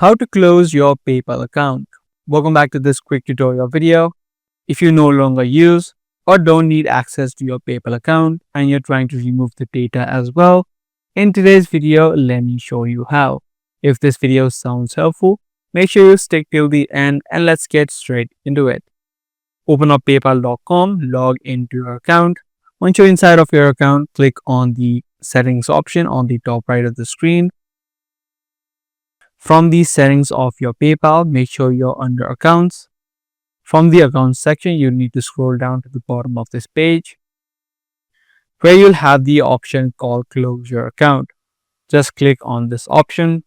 How to close your PayPal account. Welcome back to this quick tutorial video. If you no longer use or don't need access to your PayPal account and you're trying to remove the data as well, in today's video, let me show you how. If this video sounds helpful, make sure you stick till the end and let's get straight into it. Open up paypal.com, log into your account. Once you're inside of your account, click on the settings option on the top right of the screen. From the settings of your PayPal, make sure you're under accounts. From the accounts section, you need to scroll down to the bottom of this page where you'll have the option called close your account. Just click on this option.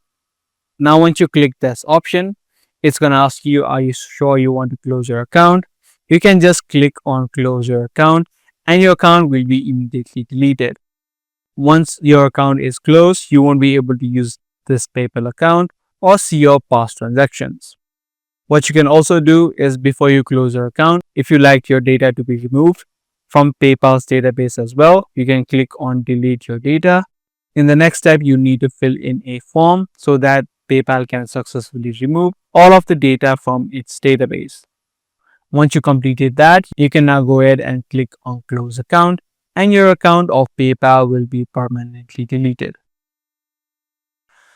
Now, once you click this option, it's going to ask you, are you sure you want to close your account? You can just click on close your account and your account will be immediately deleted. Once your account is closed, you won't be able to use this PayPal account or see your past transactions. What you can also do is before you close your account, if you like your data to be removed from PayPal's database as well, you can click on delete your data. In the next step, you need to fill in a form so that PayPal can successfully remove all of the data from its database. Once you completed that, you can now go ahead and click on close account and your account of PayPal will be permanently deleted.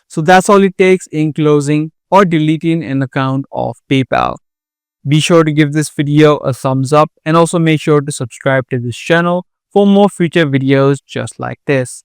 So that's all it takes in closing or deleting an account of PayPal. Be sure to give this video a thumbs up and also make sure to subscribe to this channel for more future videos just like this.